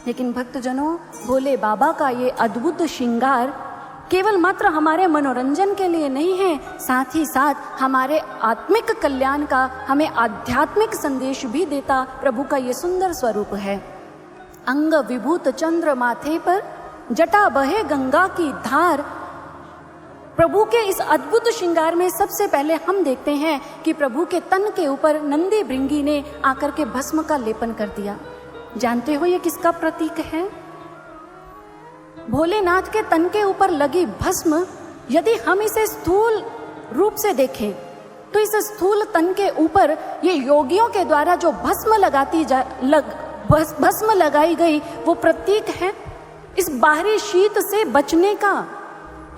लेकिन भक्तजनों, भोले बाबा का ये अद्भुत श्रृंगार केवल मात्र हमारे मनोरंजन के लिए नहीं है, साथ ही साथ हमारे आत्मिक कल्याण का, हमें आध्यात्मिक संदेश भी देता प्रभु का ये सुंदर स्वरूप है। अंग विभूत चंद्र माथे पर, जटा बहे गंगा की धार। प्रभु के इस अद्भुत श्रृंगार में सबसे पहले हम देखते हैं कि प्रभु के तन के ऊपर नंदी भृंगी ने आकर के भस्म का लेपन कर दिया। जानते हो ये किसका प्रतीक है? भोलेनाथ के तन के ऊपर लगी भस्म, यदि हम इसे स्थूल रूप से देखें तो इस स्थूल तन के ऊपर ये योगियों के द्वारा जो भस्म लगाई गई वो प्रतीक है इस बाहरी शीत से बचने का।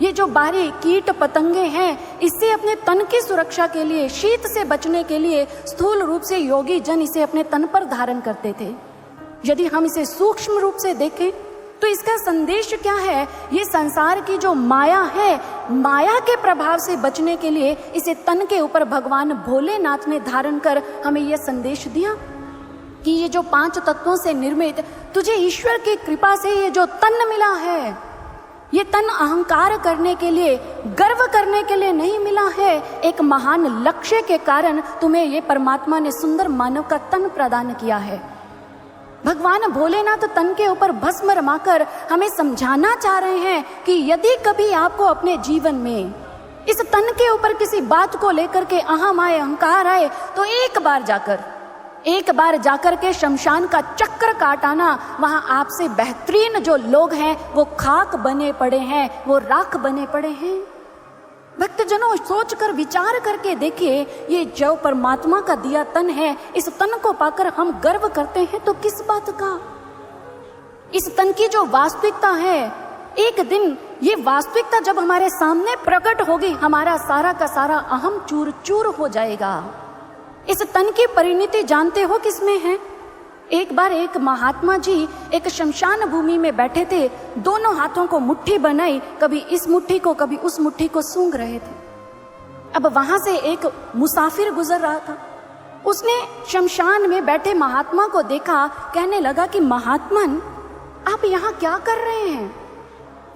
ये जो बाहरी कीट पतंगे हैं, इससे अपने तन की सुरक्षा के लिए, शीत से बचने के लिए स्थूल रूप से योगी जन इसे अपने तन पर धारण करते थे। यदि हम इसे सूक्ष्म रूप से देखें तो इसका संदेश क्या है? ये संसार की जो माया है, माया के प्रभाव से बचने के लिए इसे तन के ऊपर भगवान भोलेनाथ ने धारण कर हमें यह संदेश दिया कि ये जो 5 तत्वों से निर्मित तुझे ईश्वर की कृपा से ये जो तन मिला है, ये तन अहंकार करने के लिए, गर्व करने के लिए नहीं मिला है। एक महान लक्ष्य के कारण तुम्हें ये परमात्मा ने सुंदर मानव का तन प्रदान किया है। भगवान भोलेनाथ तन के ऊपर भस्म रमाकर हमें समझाना चाह रहे हैं कि यदि कभी आपको अपने जीवन में इस तन के ऊपर किसी बात को लेकर के अहम आए, अहंकार आए, तो एक बार जाकर के शमशान का चक्कर काट आना। वहां आपसे बेहतरीन जो लोग हैं वो खाक बने पड़े हैं, वो राख बने पड़े हैं। भक्तजनों, सोचकर विचार करके देखिए, ये जो परमात्मा का दिया तन है, इस तन को पाकर हम गर्व करते हैं तो किस बात का? इस तन की जो वास्तविकता है, एक दिन ये वास्तविकता जब हमारे सामने प्रकट होगी, हमारा सारा का सारा अहम चूर चूर हो जाएगा। इस तन की परिणति जानते हो किसमें है? एक बार एक महात्मा जी एक शमशान भूमि में बैठे थे, दोनों हाथों को मुट्ठी बनाई, कभी इस मुट्ठी को कभी उस मुट्ठी को सूंघ रहे थे। अब वहां से एक मुसाफिर गुजर रहा था, उसने शमशान में बैठे महात्मा को देखा, कहने लगा कि महात्मन, आप यहाँ क्या कर रहे हैं?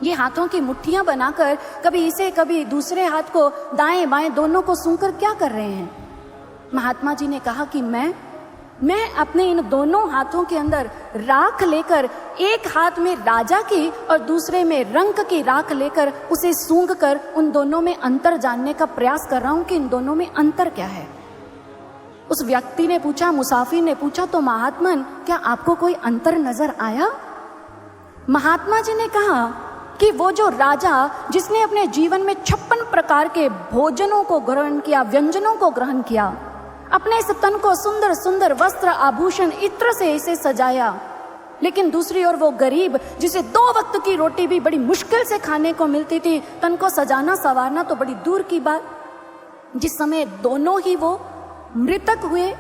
ये हाथों की मुट्ठियां बनाकर कभी इसे कभी दूसरे हाथ को दाएं बाएं दोनों को सूंघकर क्या कर रहे हैं? महात्मा जी ने कहा कि मैं अपने इन दोनों हाथों के अंदर राख लेकर, एक हाथ में राजा की और दूसरे में रंक की राख लेकर उसे सूंघ कर उन दोनों में अंतर जानने का प्रयास कर रहा हूं कि इन दोनों में अंतर क्या है। उस व्यक्ति ने पूछा, मुसाफिर ने पूछा, तो महात्मन क्या आपको कोई अंतर नजर आया? महात्मा जी ने कहा कि वो जो राजा जिसने अपने जीवन में 56 प्रकार के भोजनों को ग्रहण किया, व्यंजनों को ग्रहण किया, अपने इस तन को सुंदर सुंदर वस्त्र आभूषण इत्र से इसे सजाया, लेकिन दूसरी ओर वो गरीब जिसे 2 वक्त की रोटी भी बड़ी मुश्किल से खाने को मिलती थी, तन को सजाना संवारना तो बड़ी दूर की बात। जिस समय दोनों ही वो मृतक हुए,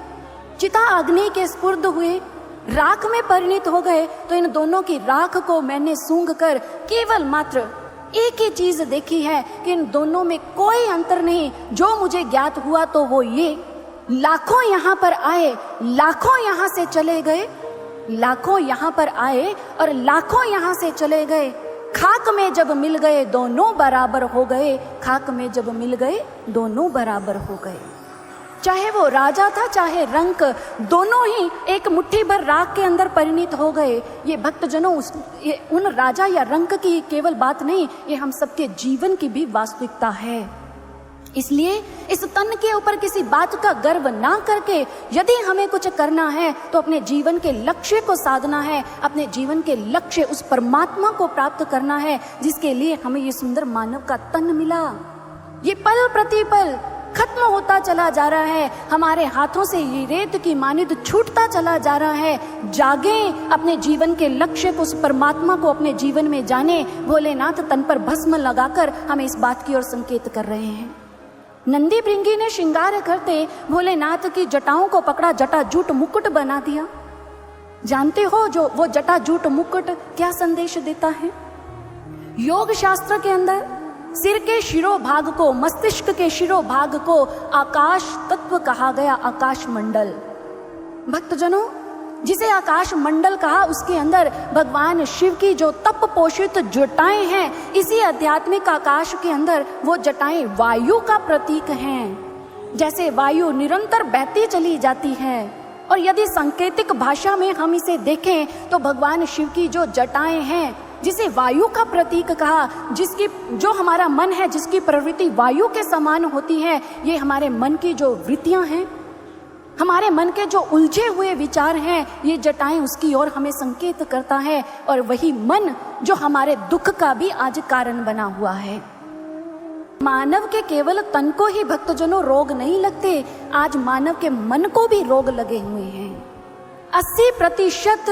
चिता अग्नि के स्पुर्द हुए, राख में परिणित हो गए, तो इन दोनों की राख को मैंने सूंघ कर केवल मात्र एक ही चीज देखी है कि इन दोनों में कोई अंतर नहीं। जो मुझे ज्ञात हुआ तो वो ये, लाखों यहाँ पर आए, लाखों यहाँ से चले गए, लाखों यहाँ पर आए और लाखों यहाँ से चले गए। खाक में जब मिल गए दोनों बराबर हो गए, खाक में जब मिल गए दोनों बराबर हो गए। चाहे वो राजा था चाहे रंक, दोनों ही एक मुट्ठी भर राख के अंदर परिणित हो गए। ये भक्तजनों, उन राजा या रंक की केवल बात नहीं, ये हम सबके जीवन की भी वास्तविकता है। इसलिए इस तन के ऊपर किसी बात का गर्व ना करके, यदि हमें कुछ करना है तो अपने जीवन के लक्ष्य को साधना है, अपने जीवन के लक्ष्य उस परमात्मा को प्राप्त करना है जिसके लिए हमें ये सुंदर मानव का तन मिला। ये पल प्रतिपल खत्म होता चला जा रहा है, हमारे हाथों से ये रेत की मानिद छूटता चला जा रहा है। जागें, अपने जीवन के लक्ष्य को, उस परमात्मा को अपने जीवन में जाने। भोलेनाथ तन पर भस्म लगाकर हमें इस बात की ओर संकेत कर रहे हैं। नंदी भृंगी ने श्रृंगार करते भोलेनाथ की जटाओं को पकड़ा, जटा जूट मुकुट बना दिया। जानते हो जो वो जटा जूट मुकुट क्या संदेश देता है? योग शास्त्र के अंदर सिर के शिरोभाग को, मस्तिष्क के शिरोभाग को आकाश तत्व कहा गया, आकाश मंडल। भक्तजनों, जिसे आकाश मंडल कहा, उसके अंदर भगवान शिव की जो तप पोषित जटाएं हैं, इसी आध्यात्मिक आकाश के अंदर वो जटाएं वायु का प्रतीक हैं। जैसे वायु निरंतर बहती चली जाती है, और यदि सांकेतिक भाषा में हम इसे देखें तो भगवान शिव की जो जटाएं हैं, जिसे वायु का प्रतीक कहा, जिसकी जो हमारा मन है, जिसकी प्रवृत्ति वायु के समान होती है, ये हमारे मन की जो वृत्तियां हैं, हमारे मन के जो उलझे हुए विचार हैं, ये जटाएं उसकी ओर हमें संकेत करता है। और वही मन जो हमारे दुख का भी आज कारण बना हुआ है। मानव के केवल तन को ही भक्तजनों रोग नहीं लगते, आज मानव के मन को भी रोग लगे हुए हैं। 80%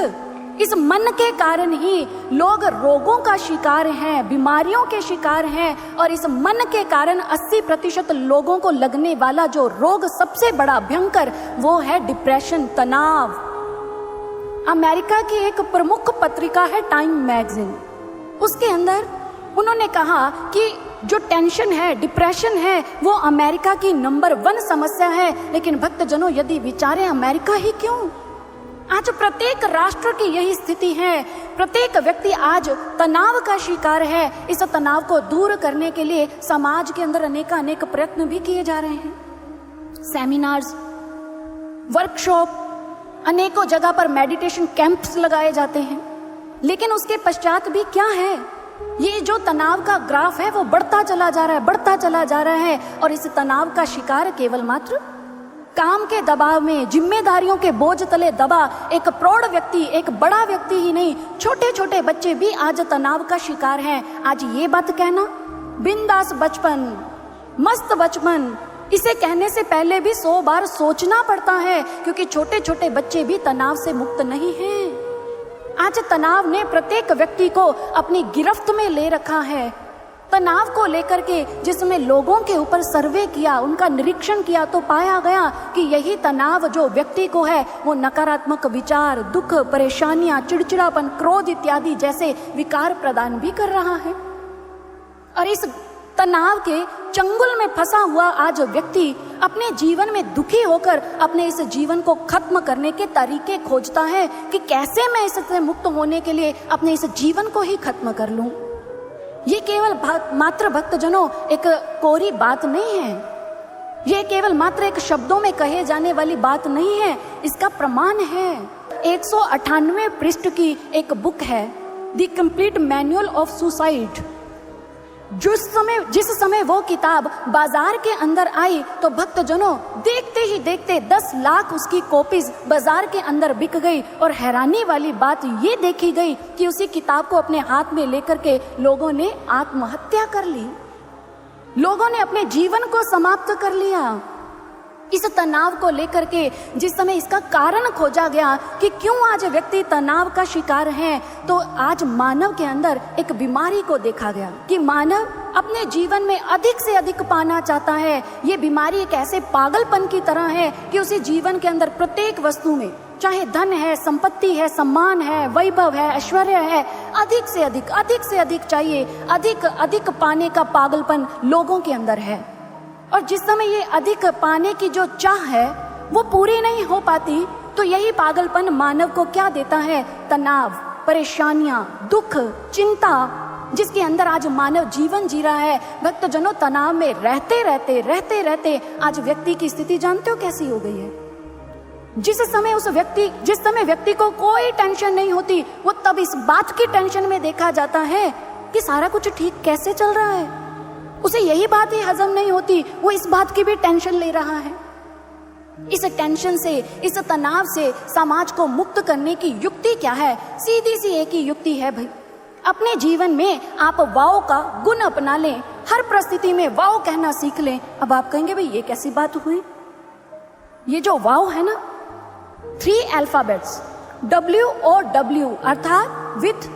इस मन के कारण ही लोग रोगों का शिकार हैं, बीमारियों के शिकार हैं। और इस मन के कारण 80% लोगों को लगने वाला जो रोग सबसे बड़ा भयंकर, वो है डिप्रेशन, तनाव। अमेरिका की एक प्रमुख पत्रिका है टाइम मैगजीन, उसके अंदर उन्होंने कहा कि जो टेंशन है, डिप्रेशन है, वो अमेरिका की नंबर 1 समस्या है। लेकिन भक्तजनों, यदि विचारें अमेरिका ही क्यों, आज प्रत्येक राष्ट्र की यही स्थिति है। प्रत्येक व्यक्ति आज तनाव का शिकार है। इस तनाव को दूर करने के लिए समाज के अंदर अनेक प्रयत्न भी किए जा रहे हैं। सेमिनार्स, वर्कशॉप, अनेकों जगह पर मेडिटेशन कैंप्स लगाए जाते हैं। लेकिन उसके पश्चात भी क्या है, ये जो तनाव का ग्राफ है वो बढ़ता चला जा रहा है, बढ़ता चला जा रहा है। और इस तनाव का शिकार केवल मात्र काम के दबाव में, जिम्मेदारियों के बोझ तले दबा एक प्रौढ़ व्यक्ति, एक बड़ा व्यक्ति ही नहीं, छोटे छोटे बच्चे भी आज तनाव का शिकार हैं। आज ये बात कहना, बिंदास बचपन, मस्त बचपन, इसे कहने से पहले भी 100 बार सोचना पड़ता है, क्योंकि छोटे छोटे बच्चे भी तनाव से मुक्त नहीं हैं। आज तनाव ने प्रत्येक व्यक्ति को अपनी गिरफ्त में ले रखा है। तनाव को लेकर के जिसमें लोगों के ऊपर सर्वे किया, उनका निरीक्षण किया, तो पाया गया कि यही तनाव जो व्यक्ति को है, वो नकारात्मक विचार, दुख, परेशानियां, चिड़चिड़ापन, क्रोध इत्यादि जैसे विकार प्रदान भी कर रहा है। और इस तनाव के चंगुल में फंसा हुआ आज व्यक्ति अपने जीवन में दुखी होकर अपने इस जीवन को खत्म करने के तरीके खोजता है कि कैसे मैं इससे मुक्त होने के लिए अपने इस जीवन को ही खत्म कर लूं। ये केवल मात्र भक्तजनों एक कोरी बात नहीं है, ये केवल मात्र एक शब्दों में कहे जाने वाली बात नहीं है, इसका प्रमाण है। 198 पृष्ठ की एक बुक है, the complete manual of suicide. जिस समय वो किताब बाजार के अंदर आई तो भक्तजनों देखते ही देखते 10 लाख उसकी कॉपीज बाजार के अंदर बिक गई। और हैरानी वाली बात ये देखी गई कि उसी किताब को अपने हाथ में लेकर के लोगों ने आत्महत्या कर ली, लोगों ने अपने जीवन को समाप्त कर लिया। इस तनाव को लेकर के जिस समय इसका कारण खोजा गया कि क्यों आज व्यक्ति तनाव का शिकार है, तो आज मानव के अंदर एक बीमारी को देखा गया कि मानव अपने जीवन में अधिक से अधिक पाना चाहता है। ये बीमारी एक ऐसे पागलपन की तरह है कि उसे जीवन के अंदर प्रत्येक वस्तु में, चाहे धन है, संपत्ति है, सम्मान है, वैभव है, ऐश्वर्य है, अधिक से अधिक चाहिए, अधिक पाने का पागलपन लोगों के अंदर है। और जिस समय ये अधिक पाने की जो चाह है वो पूरी नहीं हो पाती, तो यही पागलपन मानव को क्या देता है, तनाव, परेशानियां, दुख, चिंता, जिसके अंदर आज मानव जीवन जी रहा है। भक्तजनों, तनाव में रहते रहते आज व्यक्ति की स्थिति जानते हो कैसी हो गई है। जिस समय व्यक्ति को कोई टेंशन नहीं होती, वो तब इस बात की टेंशन में देखा जाता है कि सारा कुछ ठीक कैसे चल रहा है। उसे यही बात ही हजम नहीं होती, वो इस बात की भी टेंशन ले रहा है। इस टेंशन से, इस तनाव से समाज को मुक्त करने की युक्ति क्या है? सीधी सी एक ही युक्ति है भाई, अपने जीवन में आप वाव का गुण अपना लें, हर परिस्थिति में वाव कहना सीख लें। अब आप कहेंगे भाई ये कैसी बात हुई? ये जो वाव है ना, 3 अल्फाबेट्स WOW अर्थात विथ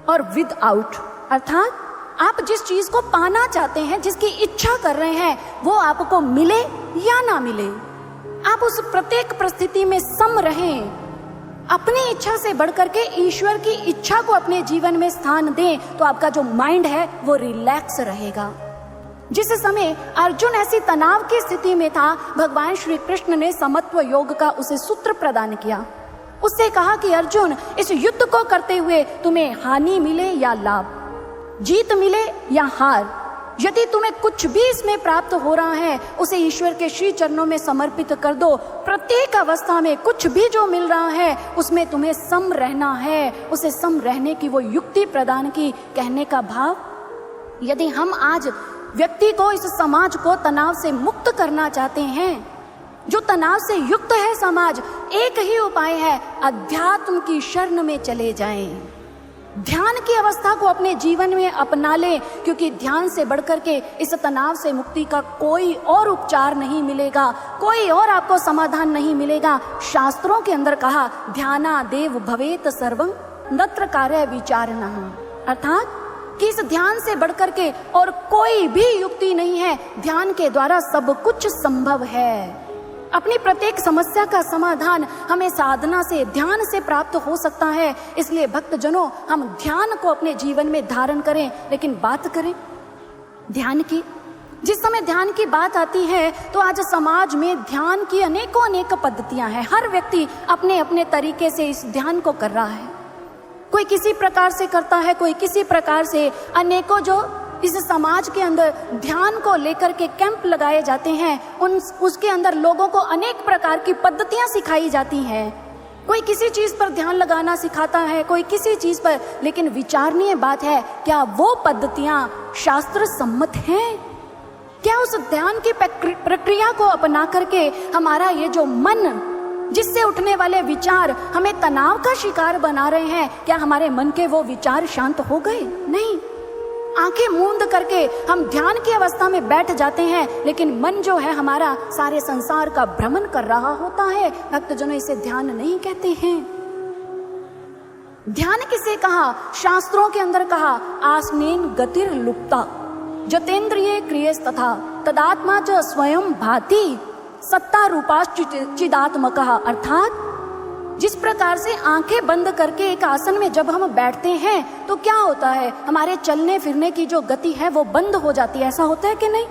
और विदाउट, अर्थात आप जिस चीज को पाना चाहते हैं, जिसकी इच्छा कर रहे हैं, वो आपको मिले या ना मिले, आप उस प्रत्येक परिस्थिति में सम रहें। अपनी इच्छा से बढ़कर के ईश्वर की इच्छा को अपने जीवन में स्थान दें, तो आपका जो माइंड है वो रिलैक्स रहेगा। जिस समय अर्जुन ऐसी तनाव की स्थिति में था, भगवान श्री कृष्ण ने समत्व योग का उसे सूत्र प्रदान किया। उससे कहा कि अर्जुन, इस युद्ध को करते हुए तुम्हें हानि मिले या लाभ, जीत मिले या हार, यदि तुम्हें कुछ भी इसमें प्राप्त हो रहा है उसे ईश्वर के श्री चरणों में समर्पित कर दो। प्रत्येक अवस्था में कुछ भी जो मिल रहा है उसमें तुम्हें सम रहना है। उसे सम रहने की वो युक्ति प्रदान की। कहने का भाव, यदि हम आज व्यक्ति को, इस समाज को तनाव से मुक्त करना चाहते हैं, जो तनाव से युक्त है समाज, एक ही उपाय है, अध्यात्म की शरण में चले जाएं। ध्यान की अवस्था को अपने जीवन में अपना लें, क्योंकि ध्यान से बढ़कर के इस तनाव से मुक्ति का कोई और उपचार नहीं मिलेगा, कोई और आपको समाधान नहीं मिलेगा। शास्त्रों के अंदर कहा, ध्याना देव भवेत सर्वं नत्र कार्य विचारणः, अर्थात कि इस ध्यान से बढ़कर के और कोई भी युक्ति नहीं है। ध्यान के द्वारा सब कुछ संभव है। अपनी प्रत्येक समस्या का समाधान हमें साधना से, ध्यान से प्राप्त हो सकता है। इसलिए भक्तजनों, हम ध्यान को अपने जीवन में धारण करें। लेकिन बात करें ध्यान की, जिस समय ध्यान की बात आती है तो आज समाज में ध्यान की अनेकों अनेक पद्धतियां हैं। हर व्यक्ति अपने अपने तरीके से इस ध्यान को कर रहा है। कोई किसी प्रकार से करता है, कोई किसी प्रकार से। अनेकों जो इस समाज के अंदर ध्यान को लेकर के कैंप लगाए जाते हैं, उसके अंदर लोगों को अनेक प्रकार की पद्धतियां सिखाई जाती हैं। कोई किसी चीज पर ध्यान लगाना सिखाता है, कोई किसी चीज पर। लेकिन विचारणीय बात है, क्या वो पद्धतियां शास्त्र सम्मत हैं? क्या उस ध्यान की प्रक्रिया को अपना करके हमारा ये जो मन, जिससे उठने वाले विचार हमें तनाव का शिकार बना रहे हैं, क्या हमारे मन के वो विचार शांत हो गए? नहीं। आंखें मूंद करके हम ध्यान की अवस्था में बैठ जाते हैं, लेकिन मन जो है हमारा सारे संसार का भ्रमण कर रहा होता है। भक्तजनों, इसे ध्यान नहीं कहते हैं। ध्यान किसे कहा? शास्त्रों के अंदर कहा, आसनेन गतिर लुप्ता जतेंद्रिये क्रियस्तथा तदात्मा च स्वयं भाति सत्ता रूपाश्चिदात्मकः, अर्थात जिस प्रकार से आंखें बंद करके एक आसन में जब हम बैठते हैं तो क्या होता है, हमारे चलने फिरने की जो गति है वो बंद हो जाती है। ऐसा होता है कि नहीं?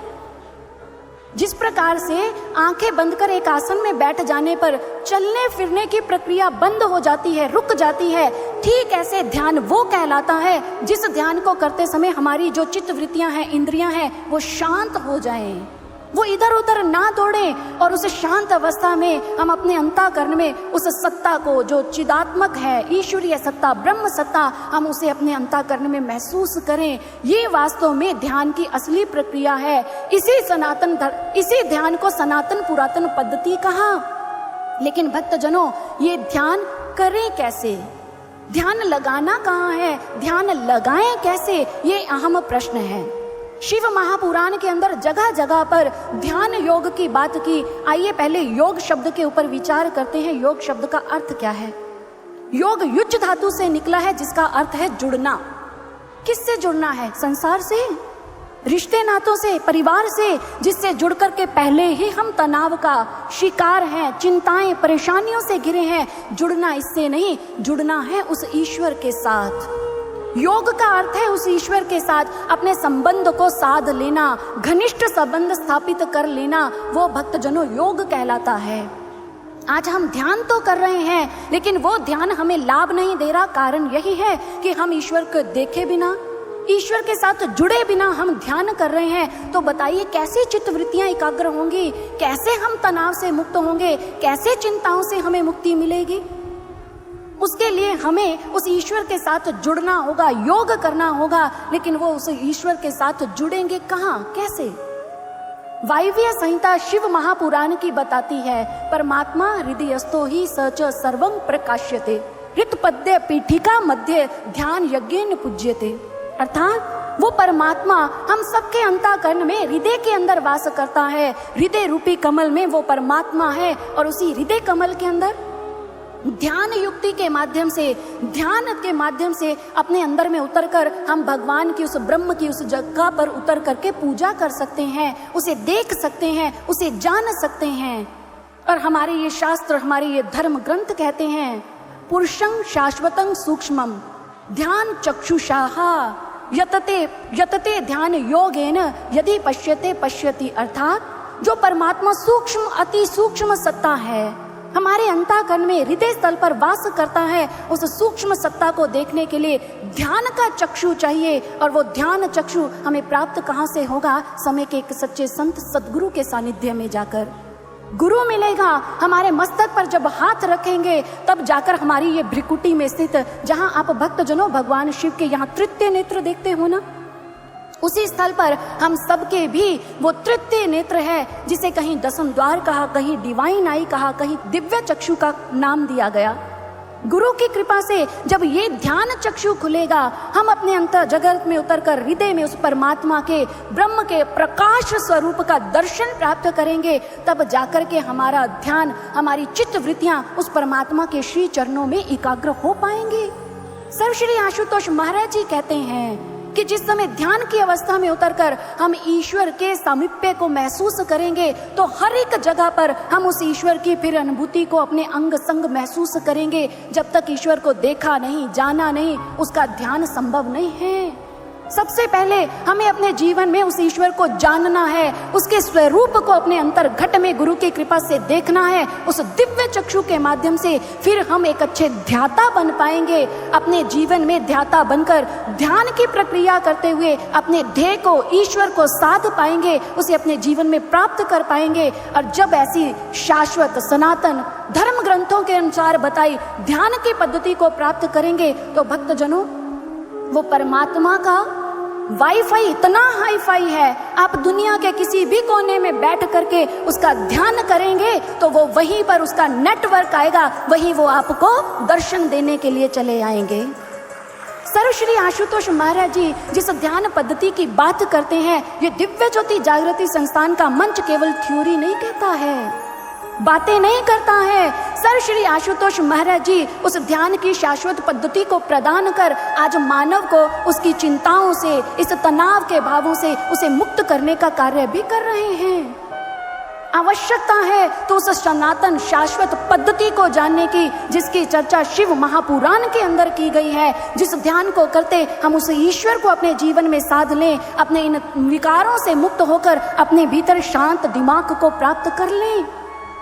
जिस प्रकार से आंखें बंद कर एक आसन में बैठ जाने पर चलने फिरने की प्रक्रिया बंद हो जाती है, रुक जाती है, ठीक ऐसे ध्यान वो कहलाता है जिस ध्यान को करते समय हमारी जो चित्त वृत्तियां हैं, इंद्रियां हैं, वो शांत हो जाएं, वो इधर उधर ना दौड़ें। और उस शांत अवस्था में हम अपने अंतःकरण में उस सत्ता को, जो चिदात्मक है, ईश्वरीय सत्ता, ब्रह्म सत्ता, हम उसे अपने अंतःकरण में महसूस करें। ये वास्तव में ध्यान की असली प्रक्रिया है। इसी ध्यान को सनातन पुरातन पद्धति कहा। लेकिन भक्तजनों, ये ध्यान करें कैसे? ध्यान लगाना कहाँ है? ध्यान लगाएं कैसे? ये अहम प्रश्न है। शिव महापुराण के अंदर जगह जगह पर ध्यान योग की बात की। आइए पहले योग शब्द के ऊपर विचार करते हैं। योग शब्द का अर्थ क्या है? योग युज धातु से निकला है, जिसका अर्थ है जुड़ना। किससे जुड़ना है? संसार से, रिश्ते नातों से, परिवार से, जिससे जुड़ करके पहले ही हम तनाव का शिकार हैं, चिंताएं, परेशानियों से घिरे हैं। जुड़ना इससे नहीं, जुड़ना है उस ईश्वर के साथ। योग का अर्थ है उस ईश्वर के साथ अपने संबंध को साध लेना, घनिष्ठ संबंध स्थापित कर लेना। वो भक्तजनों योग कहलाता है। आज हम ध्यान तो कर रहे हैं, लेकिन वो ध्यान हमें लाभ नहीं दे रहा। कारण यही है कि हम ईश्वर को देखे बिना, ईश्वर के साथ जुड़े बिना हम ध्यान कर रहे हैं। तो बताइए, कैसे चित्तवृत्तियां एकाग्र होंगी? कैसे हम तनाव से मुक्त होंगे? कैसे चिंताओं से हमें मुक्ति मिलेगी? उसके लिए हमें उस ईश्वर के साथ जुड़ना होगा, योग करना होगा। लेकिन वो उस ईश्वर के साथ जुड़ेंगे कहाँ, कैसे? वायव्य संहिता शिव महापुराण की बताती है, परमात्मा हृदयस्थो ही सच सर्वं प्रकाश्यते ऋतपद्य पीठिका मध्य ध्यान यज्ञेन पूज्यते। अर्थात वो परमात्मा हम सबके अंतःकरण में, हृदय के अंदर वास करता है। हृदय रूपी कमल में वो परमात्मा है, और उसी हृदय कमल के अंदर ध्यान युक्ति के माध्यम से, ध्यान के माध्यम से अपने अंदर में उतरकर हम भगवान की, उस ब्रह्म की उस जगह पर उतर करके पूजा कर सकते हैं, उसे देख सकते हैं, उसे जान सकते हैं। और हमारे ये शास्त्र, हमारे ये धर्म ग्रंथ कहते हैं, पुरुषं शाश्वतं सूक्ष्मं ध्यान चक्षुषाः यतते ध्यान योगेन यदि पश्यते पश्यति। अर्थात जो परमात्मा सूक्ष्म, अति सूक्ष्म सत्ता है, हमारे अंतःकरण में हृदय स्थल पर वास करता है, उस सूक्ष्म सत्ता को देखने के लिए ध्यान का चक्षु चाहिए। और वो ध्यान चक्षु हमें प्राप्त कहाँ से होगा? समय के एक सच्चे संत सदगुरु के सानिध्य में जाकर। गुरु मिलेगा, हमारे मस्तक पर जब हाथ रखेंगे तब जाकर हमारी ये भ्रिकुटी में स्थित, जहां आप भक्तजनों भगवान शिव के यहाँ तृतीय नेत्र देखते हो ना, उसी स्थल पर हम सबके भी वो तृतीय नेत्र है, जिसे कहीं दसम द्वार कहा, कहीं डिवाइन आई कहा, कहीं दिव्य चक्षु का नाम दिया गया। गुरु की कृपा से जब ये ध्यान चक्षु खुलेगा, हम अपने अंतर जगत में उतरकर हृदय में उस परमात्मा के, ब्रह्म के प्रकाश स्वरूप का दर्शन प्राप्त करेंगे। तब जाकर के हमारा ध्यान, हमारी चित्त वृत्तियां उस परमात्मा के श्री चरणों में एकाग्र हो पाएंगे। सर्व श्री आशुतोष महाराज जी कहते हैं कि जिस समय ध्यान की अवस्था में उतरकर हम ईश्वर के सामीप्य को महसूस करेंगे, तो हर एक जगह पर हम उस ईश्वर की फिर अनुभूति को अपने अंग संग महसूस करेंगे। जब तक ईश्वर को देखा नहीं, जाना नहीं, उसका ध्यान संभव नहीं है। सबसे पहले हमें अपने जीवन में उस ईश्वर को जानना है, उसके स्वरूप को अपने अंतर घट में गुरु की कृपा से देखना है। उस दिव्य चक्षु के माध्यम से फिर हम एक अच्छे ध्याता बन पाएंगे। अपने जीवन में ध्याता बनकर ध्यान की प्रक्रिया करते हुए अपने ध्येय को, ईश्वर को साध पाएंगे, उसे अपने जीवन में प्राप्त कर पाएंगे। और जब ऐसी शाश्वत सनातन धर्म ग्रंथों के अनुसार बताई ध्यान की पद्धति को प्राप्त करेंगे, तो भक्तजनों वो परमात्मा का वाईफाई इतना हाई फाई है, आप दुनिया के किसी भी कोने में बैठ करके उसका ध्यान करेंगे तो वो वहीं पर उसका नेटवर्क आएगा, वहीं वो आपको दर्शन देने के लिए चले आएंगे। सर्व श्री आशुतोष महाराज जी जिस ध्यान पद्धति की बात करते हैं, ये दिव्य ज्योति जागृति संस्थान का मंच केवल थ्योरी नहीं कहता है, बातें नहीं करता है। सर्व श्री आशुतोष महाराज जी उस ध्यान की शाश्वत पद्धति को प्रदान कर आज मानव को उसकी चिंताओं से, इस तनाव के भावों से उसे मुक्त करने का कार्य भी कर रहे हैं। आवश्यकता है तो उस सनातन शाश्वत पद्धति को जानने की, जिसकी चर्चा शिव महापुराण के अंदर की गई है। जिस ध्यान को करते हम उस ईश्वर को अपने जीवन में साध लें, अपने इन विकारों से मुक्त होकर अपने भीतर शांत दिमाग को प्राप्त कर लें।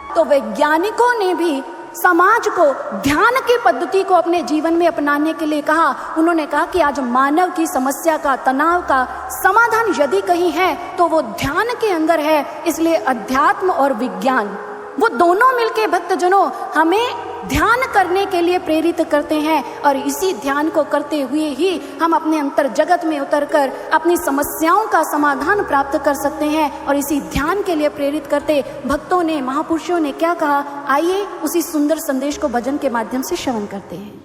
तो वैज्ञानिकों ने भी समाज को ध्यान की पद्धति को अपने जीवन में अपनाने के लिए कहा। उन्होंने कहा कि आज मानव की समस्या का, तनाव का समाधान यदि कहीं है तो वो ध्यान के अंदर है। इसलिए अध्यात्म और विज्ञान वो दोनों मिलके भक्तजनों हमें ध्यान करने के लिए प्रेरित करते हैं। और इसी ध्यान को करते हुए ही हम अपने अंतर जगत में उतरकर अपनी समस्याओं का समाधान प्राप्त कर सकते हैं। और इसी ध्यान के लिए प्रेरित करते भक्तों ने, महापुरुषों ने क्या कहा, आइए उसी सुंदर संदेश को भजन के माध्यम से श्रवण करते हैं।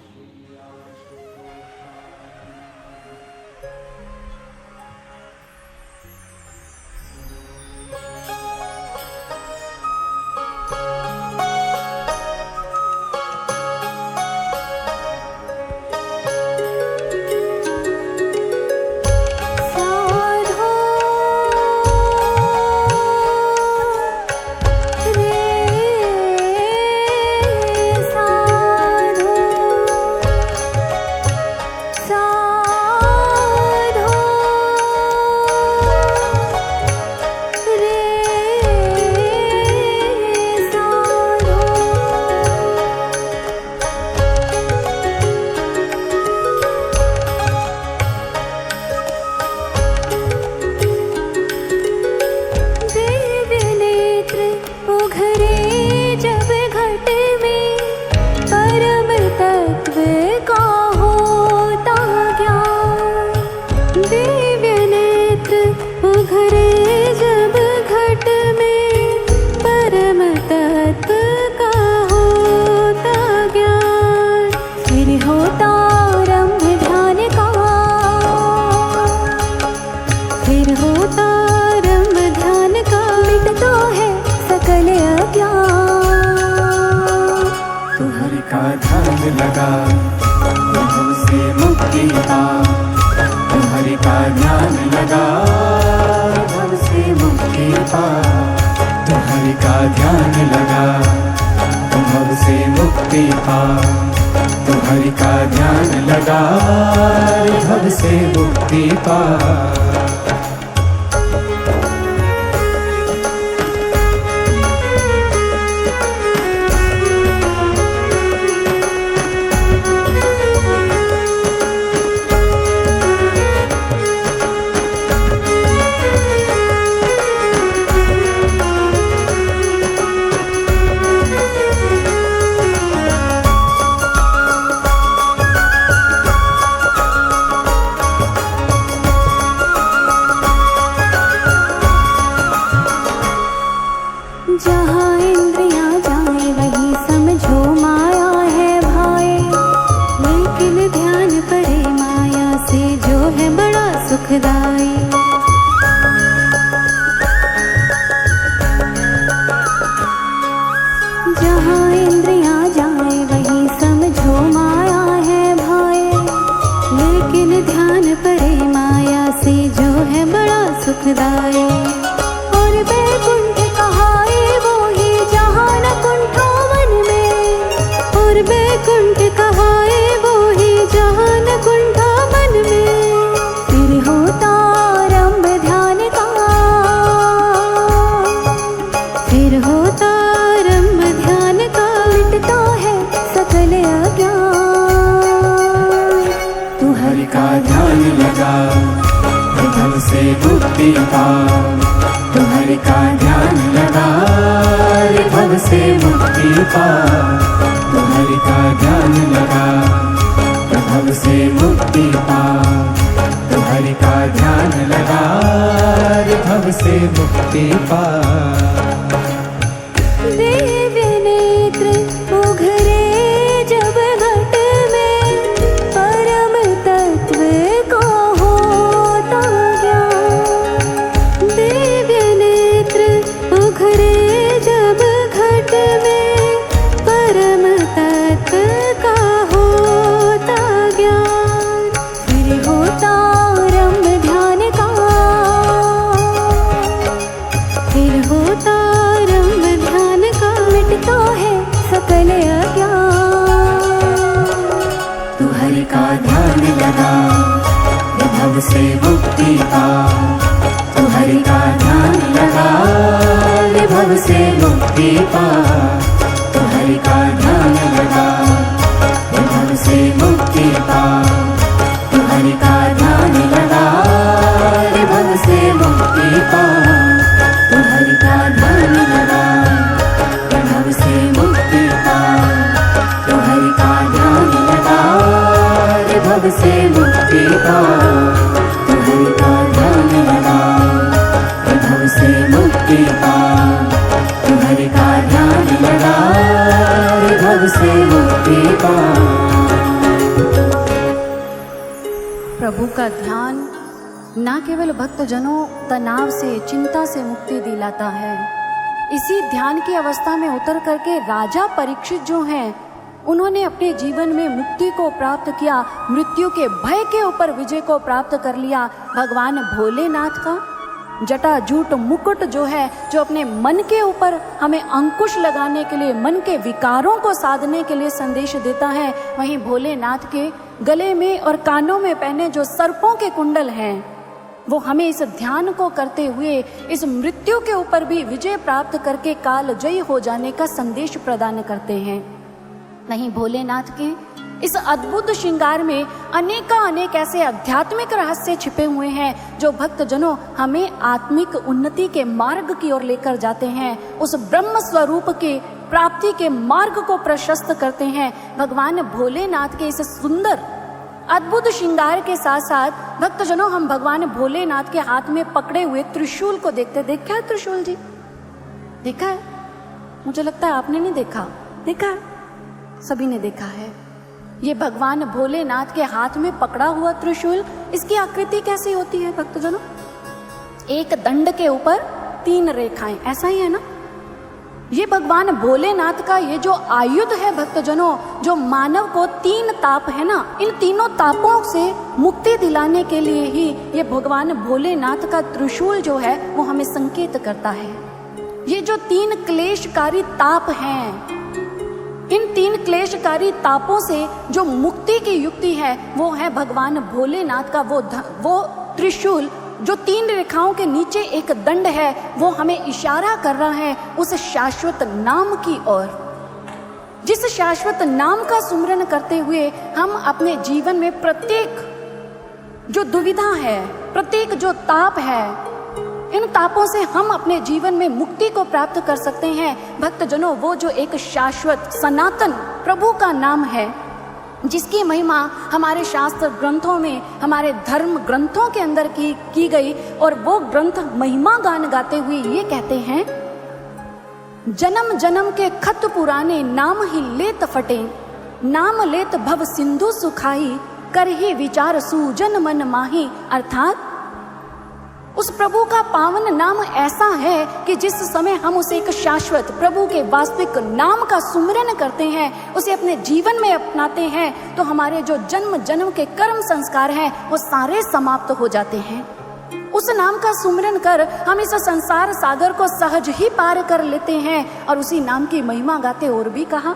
लेकिन ध्यान पड़े माया से जो है बड़ा सुखदाई। जहाँ इंद्रियाँ जाए वहीं समझो माया है भाई, लेकिन ध्यान पड़े माया से जो है बड़ा सुखदाई। और बैकुंठ कहाए वो ही जहाँ न कुंठा मन में, और बैकुंठ कहाए वो ही जहाँ न कुंठा मन में। फिर होता आरंभ ध्यान का, फिर होता आरंभ ध्यान का, मिटता है सकल अज्ञान। तू हरि का ध्यान लगा भव से मुक्ति पा, तू हरि का ध्यान लगा भव से मुक्ति पा, तू हरि का ध्यान लगा भव से मुक्ति पा, तू हरि का ध्यान लगा भव से मुक्ति पा। दिव्य नेत्र उघरे जब घट में, परम तत्व को होता ज्ञान। दिव्य नेत्र उघरे जब घट में, परम तत्व का होता ज्ञान। फिर होता आरंभ ध्यान का, फिर होता आरंभ ध्यान का, मिटता है सकल अज्ञान। तू हरि का ध्यान लगा भव से मुक्ति पा, तू हरि का ध्यान लगा भव से मुक्ति पा, तू हरि का ध्यान लगा भव से मुक्ति पा, तू हरि का ध्यान लगा भव से मुक्ति पा, तू हरि का ध्यान लगा भव से मुक्ति पा, तू हरि का ध्यान लगा भव से मुक्ति पा, तू हरि का ध्यान लगा भव से मुक्ति पा, तू हरि का ध्यान लगा भव से मुक्ति पा। प्रभु का ध्यान न केवल भक्तजनों तनाव से, चिंता से मुक्ति दिलाता है, इसी ध्यान की अवस्था में उतर करके राजा परीक्षित जो हैं, उन्होंने अपने जीवन में मुक्ति को प्राप्त किया, मृत्यु के भय के ऊपर विजय को प्राप्त कर लिया। भगवान भोलेनाथ का जटाजूट मुकुट जो है, जो अपने मन के ऊपर हमें अंकुश लगाने के लिए, मन के विकारों को साधने के लिए संदेश देता है, वहीं भोलेनाथ के गले में और कानों में पहने जो सर्पों के कुंडल हैं, वो हमें इस ध्यान को करते हुए इस मृत्यु के ऊपर भी विजय प्राप्त करके काल जयी हो जाने का संदेश प्रदान करते हैं। नहीं, भोलेनाथ के इस अद्भुत श्रृंगार में अनेक ऐसे आध्यात्मिक रहस्य छिपे हुए हैं जो भक्तजनों हमें आत्मिक उन्नति के मार्ग की ओर लेकर जाते हैं, उस ब्रह्म स्वरूप के प्राप्ति के मार्ग को प्रशस्त करते हैं। भगवान भोलेनाथ के इस सुंदर अद्भुत श्रृंगार के साथ साथ भक्तजनों हम भगवान भोलेनाथ के हाथ में पकड़े हुए त्रिशूल को देखते। देखा है त्रिशूल जी? देखा है? मुझे लगता है आपने नहीं देखा। देखा है? सभी ने देखा है। ये भगवान भोलेनाथ के हाथ में पकड़ा हुआ त्रिशूल, इसकी आकृति कैसी होती है भक्तजनों? एक दंड के ऊपर 3 रेखाएं, ऐसा ही है ना? ये भगवान भोलेनाथ का ये जो आयुध है भक्तजनों, जो मानव को 3 ताप है ना, इन तीनों तापों से मुक्ति दिलाने के लिए ही ये भगवान भोलेनाथ का त्रिशूल जो है वो हमें संकेत करता है। ये जो 3 क्लेशकारी ताप हैं, इन 3 क्लेशकारी तापों से जो मुक्ति की युक्ति है वो है भगवान भोलेनाथ का वो त्रिशूल, जो 3 रेखाओं के नीचे एक दंड है, वो हमें इशारा कर रहा है उस शाश्वत नाम की ओर, जिस शाश्वत नाम का सुमिरन करते हुए हम अपने जीवन में प्रत्येक जो दुविधा है, प्रत्येक जो ताप है, इन तापों से हम अपने जीवन में मुक्ति को प्राप्त कर सकते हैं। भक्तजनों, वो जो एक शाश्वत सनातन प्रभु का नाम है, जिसकी महिमा हमारे शास्त्र ग्रंथों में, हमारे धर्म ग्रंथों के अंदर की गई, और वो ग्रंथ महिमा गान गाते हुए ये कहते हैं, जन्म जन्म के खत पुराने नाम ही लेत फटे, नाम लेत भव सिंधु सुखाई, कर ही विचार सूजन मन माही। अर्थात उस प्रभु का पावन नाम ऐसा है कि जिस समय हम उसे एक शाश्वत प्रभु के वास्तविक नाम का सुमिरन करते हैं, उसे अपने जीवन में अपनाते हैं, तो हमारे जो जन्म जन्म के कर्म संस्कार हैं वो सारे समाप्त हो जाते हैं। उस नाम का सुमिरन कर हम इस संसार सागर को सहज ही पार कर लेते हैं और उसी नाम की महिमा गाते। और भी कहा,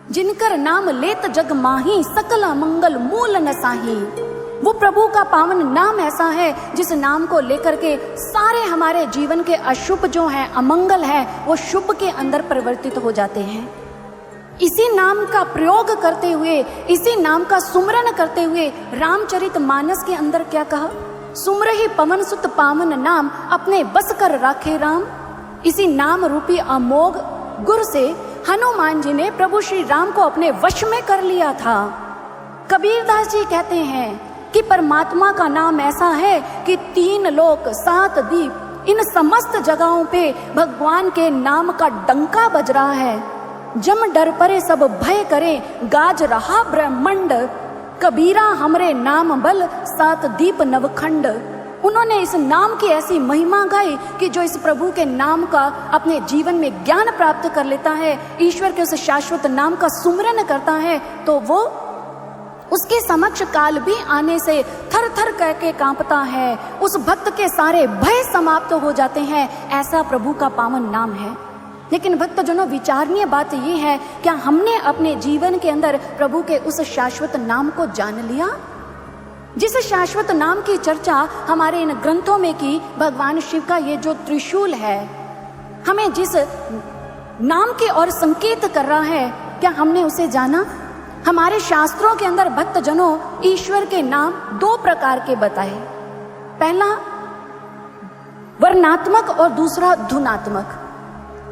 जिनकर नाम लेत जग माही, सकल मंगल मूल नसाही। वो प्रभु का पावन नाम ऐसा है जिस नाम को लेकर के सारे हमारे जीवन के अशुभ जो हैं, अमंगल है, वो शुभ के अंदर परिवर्तित हो जाते हैं। इसी नाम का प्रयोग करते हुए, इसी नाम का सुमरन करते हुए रामचरितमानस के अंदर क्या कहा, सुमरहि पवन सुत पावन नाम, अपने बस कर राखे राम। इसी नाम रूपी अमोघ गुर से हनुमान जी ने प्रभु श्री राम को अपने वश में कर लिया था। कबीरदास जी कहते हैं कि परमात्मा का नाम ऐसा है कि 3 लोक 7 दीप, इन समस्त जगहों पे भगवान के नाम का डंका बज रहा है। जम डर परे सब भय करे, गाज रहा ब्रह्मंड, कबीरा हमरे नाम बल, 7 दीप नवखंड। उन्होंने इस नाम की ऐसी महिमा गाई कि जो इस प्रभु के नाम का अपने जीवन में ज्ञान प्राप्त कर लेता है, ईश्वर के उस शाश्वत नाम का सुमिरन करता है, तो वो उसके समक्ष काल भी आने से थर थर करके कांपता है। उस भक्त के सारे भय समाप्त हो जाते हैं। ऐसा प्रभु का पावन नाम है। लेकिन भक्तजनों, विचारणीय बात यह है, क्या हमने अपने जीवन के अंदर प्रभु के उस शाश्वत नाम को जान लिया? जिस शाश्वत नाम की चर्चा हमारे इन ग्रंथों में की, भगवान शिव का ये जो त्रिशूल है, हमें जिस नाम की ओर संकेत कर रहा है, क्या हमने उसे जाना? हमारे शास्त्रों के अंदर भक्तजनों ईश्वर के नाम 2 प्रकार के बताए। पहला वर्णात्मक और दूसरा धुनात्मक।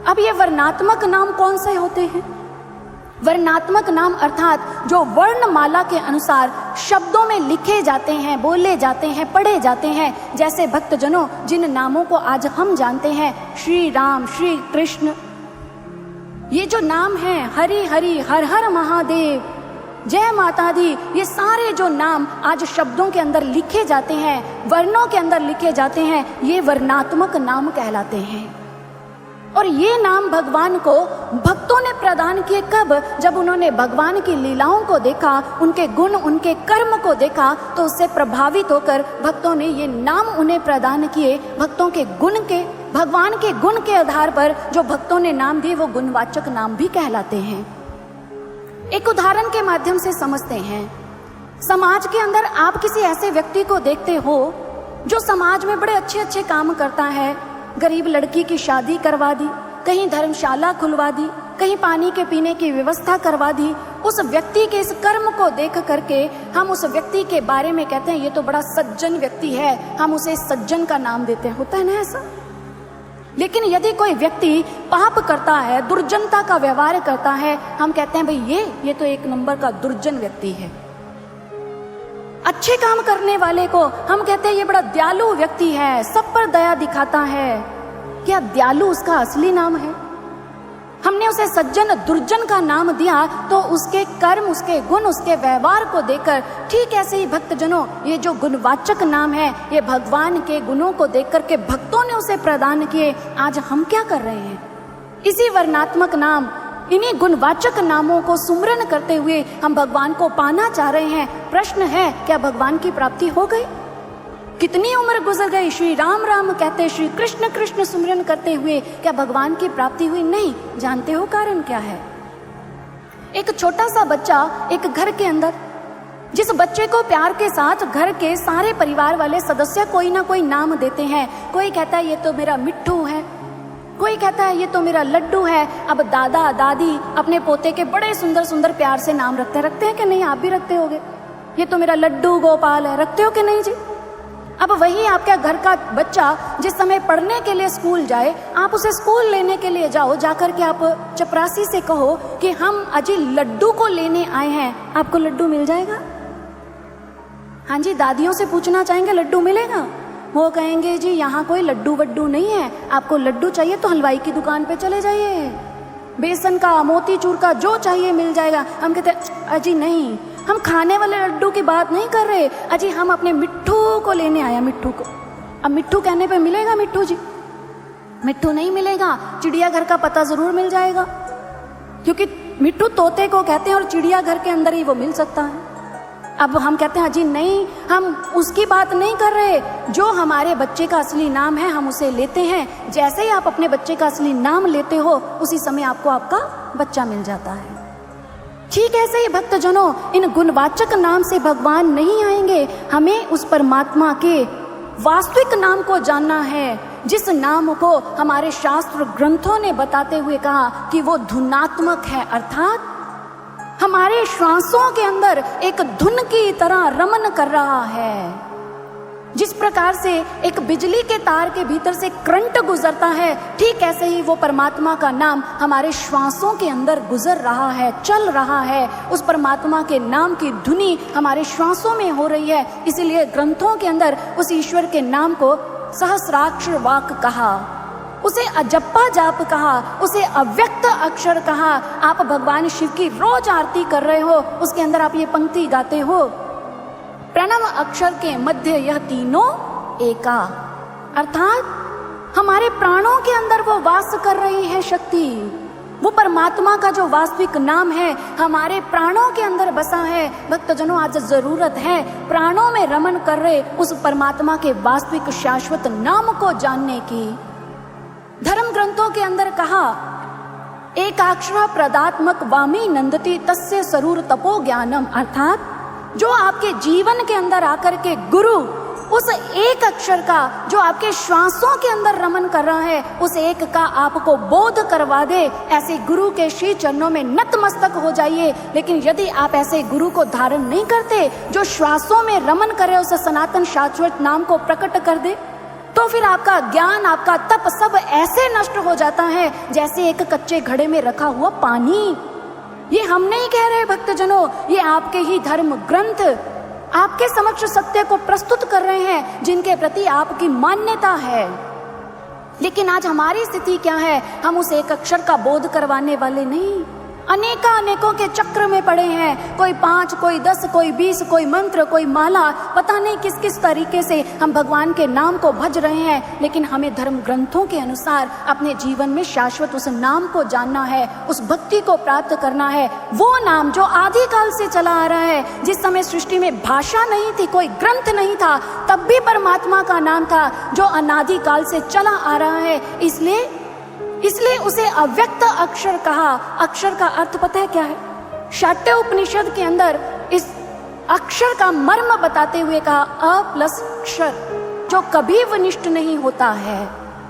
अब ये वर्णात्मक नाम कौन से होते हैं? वर्णात्मक नाम अर्थात जो वर्णमाला के अनुसार शब्दों में लिखे जाते हैं, बोले जाते हैं, पढ़े जाते हैं। जैसे भक्तजनों, जिन नामों को आज हम जानते हैं, श्री राम, श्री कृष्ण, ये जो नाम है, हरि हरि, हर हर महादेव, जय माता दी, ये सारे जो नाम आज शब्दों के अंदर लिखे जाते हैं, वर्णों के अंदर लिखे जाते हैं, ये वर्णात्मक नाम कहलाते हैं। और ये नाम भगवान को भक्तों ने प्रदान किए कब? जब उन्होंने भगवान की लीलाओं को देखा, उनके गुण, उनके कर्म को देखा, तो उससे प्रभावित होकर भक्तों ने ये नाम उन्हें प्रदान किए। भक्तों के गुण के, भगवान के गुण के आधार पर जो भक्तों ने नाम दिए, वो गुणवाचक नाम भी कहलाते हैं। एक उदाहरण के माध्यम से समझते हैं। समाज के अंदर आप किसी ऐसे व्यक्ति को देखते हो जो समाज में बड़े अच्छे अच्छे काम करता है, गरीब लड़की की शादी करवा दी, कहीं धर्मशाला खुलवा दी, कहीं पानी के पीने की व्यवस्था करवा दी। उस व्यक्ति के इस कर्म को देख करके हम उस व्यक्ति के बारे में कहते हैं ये तो बड़ा सज्जन व्यक्ति है, हम उसे सज्जन का नाम देते हैं। होता है ना ऐसा? लेकिन यदि कोई व्यक्ति पाप करता है, दुर्जनता का व्यवहार करता है, हम कहते हैं भाई ये तो 1 नंबर का दुर्जन व्यक्ति है। अच्छे काम करने वाले को हम कहते हैं ये बड़ा दयालु व्यक्ति है, सब पर दया दिखाता है। क्या दयालु उसका असली नाम है? हमने उसे सज्जन दुर्जन का नाम दिया तो उसके कर्म, उसके गुण, उसके व्यवहार को देखकर, ठीक ऐसे ही भक्तजनों ये जो गुणवाचक नाम है, ये भगवान के गुणों को देख करके भक्तों ने उसे प्रदान किए। आज हम क्या कर रहे हैं? इसी वर्णात्मक नाम, इन्हीं गुणवाचक नामों को सुमरन करते हुए हम भगवान को पाना चाह रहे हैं। प्रश्न है, क्या भगवान की प्राप्ति हो गई? कितनी उम्र गुजर गई, श्री राम राम कहते, श्री कृष्ण कृष्ण सुमरन करते हुए, क्या भगवान की प्राप्ति हुई? नहीं। जानते हो कारण क्या है? एक छोटा सा बच्चा एक घर के अंदर, जिस बच्चे को प्यार के साथ घर के सारे परिवार वाले सदस्य कोई ना कोई नाम देते हैं। कोई कहता है ये तो मेरा मिट्ठू है, कोई कहता है ये तो मेरा लड्डू है। अब दादा दादी अपने पोते के बड़े सुंदर सुंदर प्यार से नाम रखते हैं कि नहीं? आप भी रखते होगे, ये तो मेरा लड्डू गोपाल है, रखते हो कि नहीं जी? अब वही आपका घर का बच्चा जिस समय पढ़ने के लिए स्कूल जाए, आप उसे स्कूल लेने के लिए जाओ, जाकर के आप चपरासी से कहो कि हम अजी लड्डू को लेने आए हैं, आपको लड्डू मिल जाएगा? हाँ जी, दादियों से पूछना चाहेंगे लड्डू मिलेगा? वो कहेंगे जी यहाँ कोई लड्डू वड्डू नहीं है, आपको लड्डू चाहिए तो हलवाई की दुकान पे चले जाइए। बेसन का, मोतीचूर का, जो चाहिए मिल जाएगा। हम कहते हैं अजी नहीं, हम खाने वाले लड्डू की बात नहीं कर रहे अजी, हम अपने मिट्ठू को लेने आया, मिट्ठू को। अब मिट्ठू कहने पे मिलेगा मिट्ठू जी? मिट्ठू नहीं मिलेगा, चिड़ियाघर का पता जरूर मिल जाएगा, क्योंकि मिट्ठू तोते को कहते हैं और चिड़ियाघर के अंदर ही वो मिल सकता है। अब हम कहते हैं अजी नहीं, हम उसकी बात नहीं कर रहे, जो हमारे बच्चे का असली नाम है हम उसे लेते हैं। जैसे ही आप अपने बच्चे का असली नाम लेते हो उसी समय आपको आपका बच्चा मिल जाता है। ठीक ऐसे ही भक्तजनों, इन गुणवाचक नाम से भगवान नहीं आएंगे, हमें उस परमात्मा के वास्तविक नाम को जानना है, जिस नाम को हमारे शास्त्र ग्रंथों ने बताते हुए कहा कि वो धुनात्मक है, अर्थात हमारे श्वासों के अंदर एक धुन की तरह रमन कर रहा है। जिस प्रकार से एक बिजली के तार के भीतर से करंट गुजरता है, ठीक ऐसे ही वो परमात्मा का नाम हमारे श्वासों के अंदर गुजर रहा है, चल रहा है। उस परमात्मा के नाम की धुनी हमारे श्वासों में हो रही है। इसीलिए ग्रंथों के अंदर उस ईश्वर के नाम को सहस्राक्षर वाक कहा, उसे अजप्पा जाप कहा, उसे अव्यक्त अक्षर कहा। आप भगवान शिव की रोज आरती कर रहे हो, उसके अंदर आप ये पंक्ति गाते हो, प्रणव अक्षर के मध्य यह तीनों एका, अर्थात हमारे प्राणों के अंदर वो वास कर रही है शक्ति। वो परमात्मा का जो वास्तविक नाम है हमारे प्राणों के अंदर बसा है। भक्तजनों, आज जरूरत है प्राणों में रमन कर रहे उस परमात्मा के वास्तविक शाश्वत नाम को जानने की। धर्म ग्रंथों के अंदर कहा, एकाक्षर प्रदात्मक वामी नंदती तस्य सरूर तपो ज्ञानम, अर्थात जो आपके जीवन के अंदर आकर के गुरु उस एक अक्षर का जो आपके श्वासों के अंदर रमन कर रहा है, उस एक का आपको बोध करवा दे, ऐसे गुरु के श्री चरणों में नतमस्तक हो जाइए। लेकिन यदि आप ऐसे गुरु को धारण नहीं करते, जो श्वासों में रमन करे उस सनातन शाश्वत नाम को प्रकट कर दे, तो फिर आपका ज्ञान, आपका तप सब ऐसे नष्ट हो जाता है जैसे एक कच्चे घड़े में रखा हुआ पानी। ये हम नहीं कह रहे भक्तजनों, ये आपके ही धर्म ग्रंथ आपके समक्ष सत्य को प्रस्तुत कर रहे हैं, जिनके प्रति आपकी मान्यता है। लेकिन आज हमारी स्थिति क्या है? हम उस एक अक्षर का बोध करवाने वाले नहीं, अनेकों के चक्र में पड़े हैं। कोई 5, कोई 10, कोई 20, कोई मंत्र, कोई माला, पता नहीं किस किस तरीके से हम भगवान के नाम को भज रहे हैं। लेकिन हमें धर्म ग्रंथों के अनुसार अपने जीवन में शाश्वत उस नाम को जानना है, उस भक्ति को प्राप्त करना है। वो नाम जो आदि काल से चला आ रहा है, जिस समय सृष्टि में भाषा नहीं थी, कोई ग्रंथ नहीं था, तब भी परमात्मा का नाम था, जो अनादि काल से चला आ रहा है। इसलिए उसे अव्यक्त अक्षर कहा। अक्षर का अर्थ पता है क्या है? शाट्य उपनिषद के अंदर इस अक्षर का मर्म बताते हुए कहा, अ प्लस अक्षर, जो कभी विनिष्ट नहीं होता है।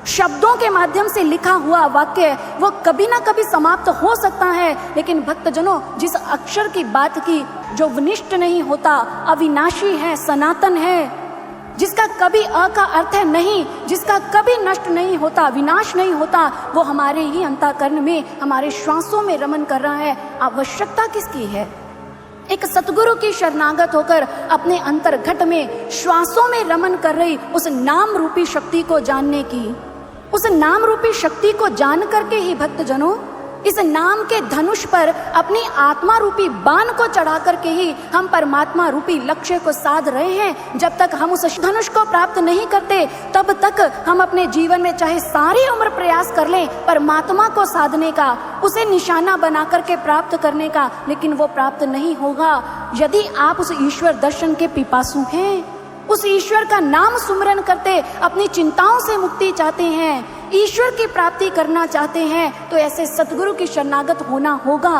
शब्दों के माध्यम से लिखा हुआ वाक्य वो कभी ना कभी समाप्त हो सकता है, लेकिन भक्तजनों, जिस अक्षर की बात की जो विनिष्ट नहीं होता, अविनाशी है, सनातन है, जिसका कभी अ का अर्थ है नहीं, जिसका कभी नष्ट नहीं होता, विनाश नहीं होता, वो हमारे ही अंतःकरण में, हमारे श्वासों में रमन कर रहा है। आवश्यकता किसकी है? एक सतगुरु की शरणागत होकर अपने अंतर्घट में श्वासों में रमन कर रही उस नाम रूपी शक्ति को जानने की। उस नाम रूपी शक्ति को जान करके ही भक्तजनों, इस नाम के धनुष पर अपनी आत्मा रूपी बाण को चढ़ा करके ही हम परमात्मा रूपी लक्ष्य को साध रहे हैं। जब तक हम उस धनुष को प्राप्त नहीं करते, तब तक हम अपने जीवन में चाहे सारी उम्र प्रयास कर लें परमात्मा को साधने का, उसे निशाना बना करके प्राप्त करने का, लेकिन वो प्राप्त नहीं होगा। यदि आप उस ईश्वर दर्शन के पिपासु हैं, उस ईश्वर का नाम सुमरन करते अपनी चिंताओं से मुक्ति चाहते हैं, ईश्वर की प्राप्ति करना चाहते हैं, तो ऐसे सतगुरु की शरणागत होना होगा।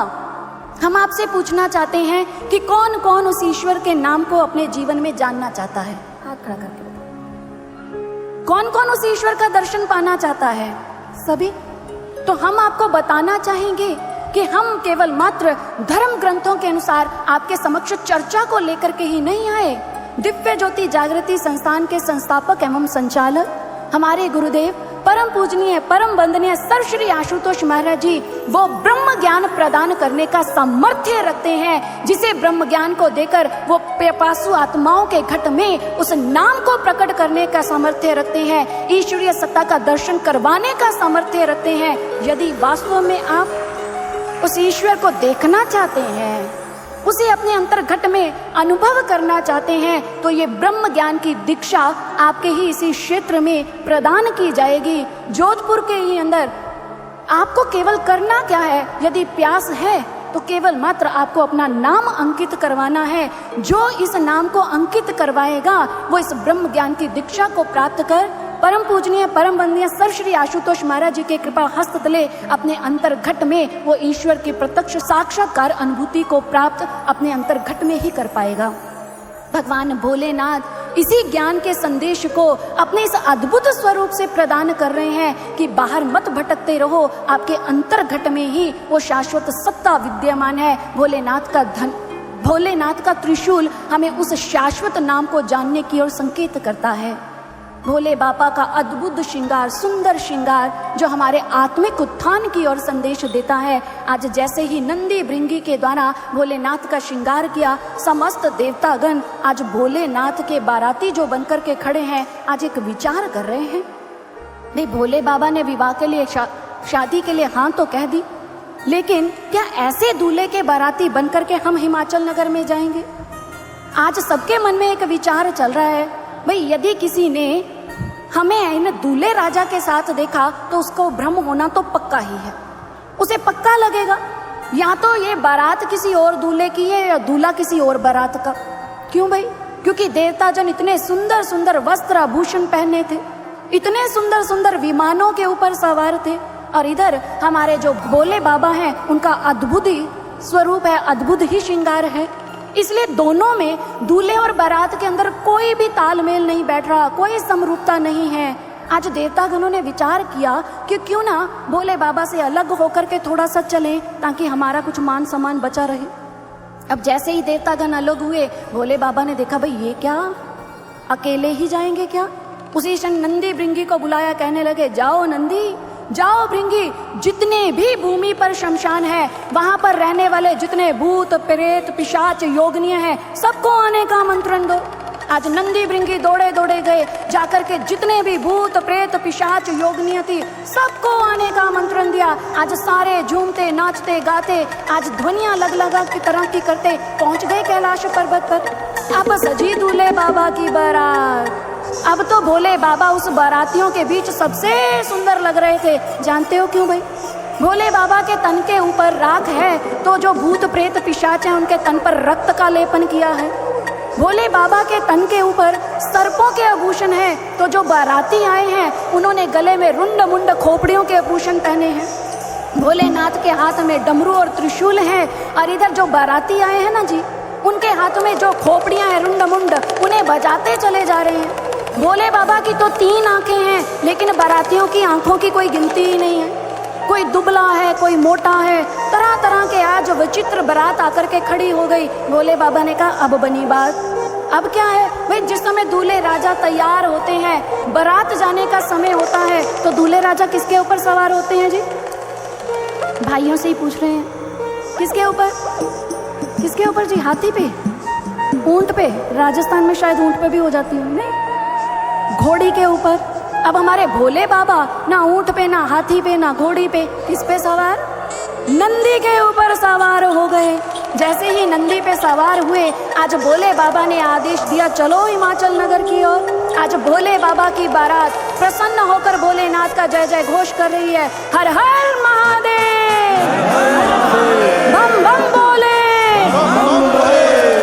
हम आपसे पूछना चाहते हैं कि कौन कौन उस ईश्वर के नाम को अपने जीवन में जानना चाहता है? हाथ खड़ा करके बताओ। कौन कौन उस ईश्वर का दर्शन पाना चाहता है? सभी। तो हम आपको बताना चाहेंगे कि हम केवल मात्र धर्म ग्रंथों के अनुसार आपके समक्ष चर्चा को लेकर के ही नहीं आए। दिव्य ज्योति जागृति संस्थान के संस्थापक एवं संचालक हमारे गुरुदेव परम पूजनीय, परम वंदनीय सर श्री आशुतोष महाराज जी, वो ब्रह्म ज्ञान प्रदान करने का सामर्थ्य रखते हैं, जिसे ब्रह्म ज्ञान को देकर वो पिपासु आत्माओं के घट में उस नाम को प्रकट करने का सामर्थ्य रखते हैं, ईश्वरीय सत्ता का दर्शन करवाने का सामर्थ्य रखते हैं। यदि वास्तव में आप उस ईश्वर को देखना चाहते हैं, उसे अपने अंतर्घट में अनुभव करना चाहते हैं, तो ये ब्रह्म ज्ञान की दीक्षा आपके ही इसी क्षेत्र में प्रदान की जाएगी, जोधपुर के ही अंदर। आपको केवल करना क्या है, यदि प्यास है तो केवल मात्र आपको अपना नाम अंकित करवाना है। जो इस नाम को अंकित करवाएगा वो इस ब्रह्म ज्ञान की दीक्षा को प्राप्त कर परम पूजनीय परम वंदनीय सर श्री आशुतोष महाराज जी के कृपा हस्त तले अपने अंतर्घट में वो ईश्वर की प्रत्यक्ष साक्षात्कार अनुभूति को प्राप्त अपने अंतर्घट में ही कर पाएगा। भगवान भोलेनाथ इसी ज्ञान के संदेश को अपने इस अद्भुत स्वरूप से प्रदान कर रहे हैं कि बाहर मत भटकते रहो, आपके अंतर्घट में ही वो शाश्वत सत्ता विद्यमान है। भोलेनाथ का त्रिशूल हमें उस शाश्वत नाम को जानने की ओर संकेत करता है। भोले बाबा का अद्भुत श्रृंगार, सुंदर श्रृंगार जो हमारे आत्मिक उत्थान की ओर संदेश देता है। आज जैसे ही नंदी भृंगी के द्वारा भोलेनाथ का श्रृंगार किया, समस्त देवतागण आज भोलेनाथ के बाराती जो बनकर के खड़े हैं, आज एक विचार कर रहे हैं। नहीं, भोले बाबा ने विवाह के लिए शादी के लिए हाँ तो कह दी, लेकिन क्या ऐसे दूल्हे के बाराती बनकर के हम हिमाचल नगर में जाएंगे? आज सबके मन में एक विचार चल रहा है, भाई यदि किसी ने हमें इन दूल्हे राजा के साथ देखा तो उसको भ्रम होना तो पक्का ही है, उसे पक्का लगेगा या तो ये बारात किसी और दूल्हे की है या दूल्हा किसी और बारात का। क्यों भाई? क्योंकि देवता जन इतने सुंदर सुंदर वस्त्र आभूषण पहने थे, इतने सुंदर सुंदर विमानों के ऊपर सवार थे, और इधर हमारे जो भोले बाबा हैं उनका अद्भुत ही स्वरूप है, अद्भुत ही श्रृंगार है। इसलिए दोनों में, दूल्हे और बारात के अंदर कोई भी तालमेल नहीं बैठ रहा, कोई समरूपता नहीं है। आज देवतागणों ने विचार किया कि क्यों ना भोले बाबा से अलग होकर के थोड़ा सा चलें, ताकि हमारा कुछ मान सम्मान बचा रहे। अब जैसे ही देवतागण अलग हुए, भोले बाबा ने देखा भाई ये क्या, अकेले ही जाएंगे क्या? उसी क्षण नंदी भृंगी को बुलाया, कहने लगे जाओ नंदी, जाओ भृंगी, जितने भी भूमि पर शमशान है वहां पर रहने वाले जितने भूत प्रेत पिशाच योगनीय हैं, सबको आने का आमंत्रण दो। आज नंदी भृंगी दौड़े दौड़े गए, जाकर के जितने भी भूत प्रेत पिशाच योगनीय थी सबको आने का आमंत्रण दिया। आज सारे झूमते नाचते गाते, आज ध्वनियां लग लगा की तरह की करते पहुंच गए कैलाश पर्वत पर। अब सजी दूल्हे बाबा की बारात। अब तो भोले बाबा उस बारातियों के बीच सबसे सुंदर लग रहे थे। जानते हो क्यों भाई? भोले बाबा के तन के ऊपर राख है, तो जो भूत प्रेत पिशाच हैं उनके तन पर रक्त का लेपन किया है। भोले बाबा के तन के ऊपर सर्पों के आभूषण हैं, तो जो बाराती आए हैं उन्होंने गले में रुंड मुंड खोपड़ियों के आभूषण पहने हैं। भोलेनाथ के हाथ में डमरू और त्रिशूल हैं, और इधर जो बाराती आए हैं ना जी, उनके हाथ में जो खोपड़ियां हैं रुंड मुंड, उन्हें बजाते चले जा रहे हैं। भोले बाबा की तो 3 आंखें हैं, लेकिन बारातियों की आंखों की कोई गिनती ही नहीं है। कोई दुबला है, कोई मोटा है, तरह तरह के आज विचित्र बारात आकर के खड़ी हो गई। भोले बाबा ने कहा अब बनी बात। अब क्या है भाई, जिस समय दूल्हे राजा तैयार होते हैं, बारात जाने का समय होता है, तो दूल्हे राजा किसके ऊपर सवार होते हैं जी? भाइयों से ही पूछ रहे हैं, किसके ऊपर? किसके ऊपर जी? हाथी पे, ऊंट पे? राजस्थान में शायद ऊंट पे भी हो जाती है, नहीं, घोड़ी के ऊपर। अब हमारे भोले बाबा ना ऊंट पे, ना हाथी पे, ना घोड़ी पे, किस पे सवार? नंदी के ऊपर सवार हो गए। जैसे ही नंदी पे सवार हुए, आज भोले बाबा ने आदेश दिया चलो हिमाचल नगर की ओर। आज भोले बाबा की बारात प्रसन्न होकर भोलेनाथ का जय जय घोष कर रही है, हर हर महादेव, बम बम बोले।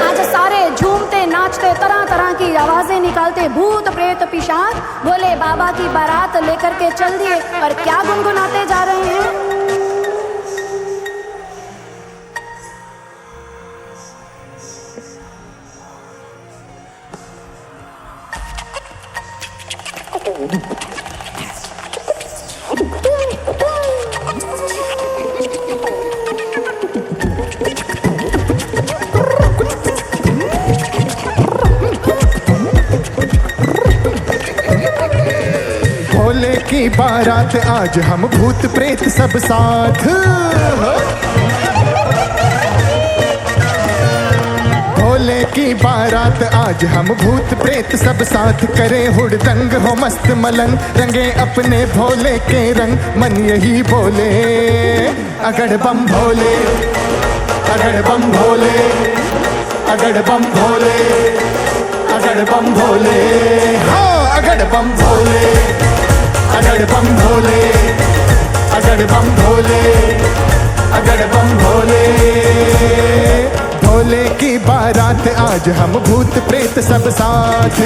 आज सारे झूमते नाचते तरह तरह की आवाजें निकालते भूत प्रेत पिशाच भोले बाबा की बारात लेकर के चल दिए, और क्या गुनगुनाते जा रहे हैं? भोले की बारात आज हम भूत प्रेत सब साथ। भोले की बारात आज हम भूत प्रेत सब साथ करें हुड़दंग हो मस्त मलंग रंगे अपने भोले के रंग मन यही बोले अगड़ बम भोले अगड़ बम भोले अगड़ बम भोले अगड़ बम भोले हाँ अगड़ बम भोले अगड़ बम भोले अगड़ बम भोले अगड़ बम भोले भोले की बारात आज हम भूत प्रेत सब साथ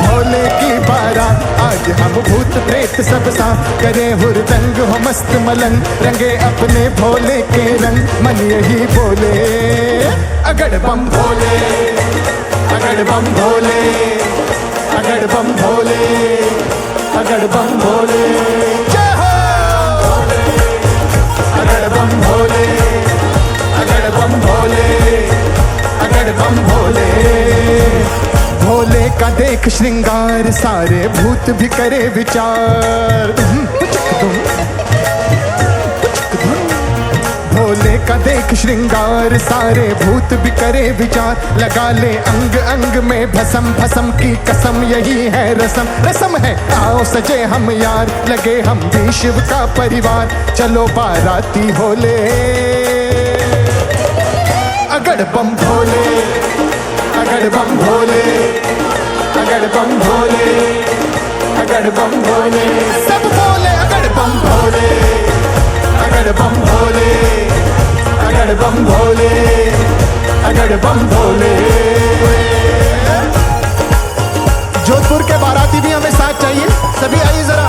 भोले की बारात आज हम भूत प्रेत सब साथ करें हुरदंग हो मस्त मलंग रंगे अपने भोले के रंग मन यही बोले अगड़ बम भोले अगड़ बम भोले अगड़ बम भोले अगड़ बम भोले जय हो अगड़ बम भोले अगड़ बम भोले अगड़ बम भोले भोले का देख श्रृंगार सारे भूत भी करे विचार भोले का देख श्रृंगार सारे भूत भी करे विचार लगा ले अंग अंग में भसम भसम की कसम यही है रसम रसम है आओ सजे हम यार लगे हम भी शिव का परिवार चलो बाराती होले अगड़ बम भोले अगड़ बम भोले अगड़ बम भोले अगड़ बम भोले सब बोले अगड़ बम भोले अगड़ बम भोले अगड़ बम भोले अगड़ बम भोले जोधपुर के बाराती भी हमें साथ चाहिए सभी आइए जरा